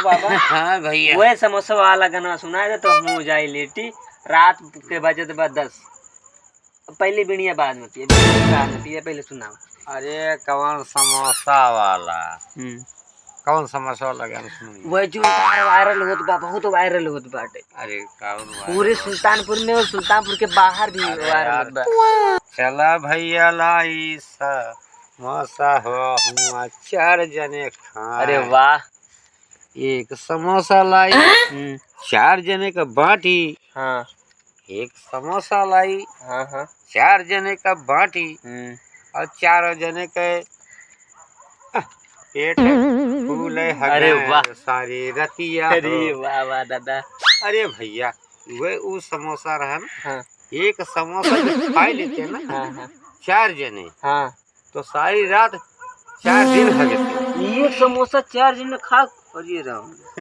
बाबा। हाँ भैया वही समोसा वाला गाना सुनाए दे तो हम जाए लेटी रात के बजे तो बाद 10 पहले बीड़िया बाद में पिए बाद में पिए पहले सुनाओ। अरे कौन समोसा वाला कौन समोसा वाला गाना सुनिए वही जो वायरल होत बा बहुत वायरल होत बाटे अरे कौन पूरे सुल्तानपुर में और सुल्तानपुर के बाहर भी वायरल होत बा। चला भैया लाई समोसा हो हुआ 4 जने खा अरे वाह। एक समोसा लाई 4 जने का बाटी हाँ एक समोसा लाई हाँ हाँ 4 जने का बाटी और 4 जने के पेट फूल अरे वाह। सारी रतिया अरे वाह वाह दादा। अरे भैया वो समोसा रहा ना हाँ एक समोसा जब खा लेते ना हाँ हाँ 4 जने हाँ तो सारी रात 4 दिन खा लेते एक समोसा 4 दिन में खा। अरे राम।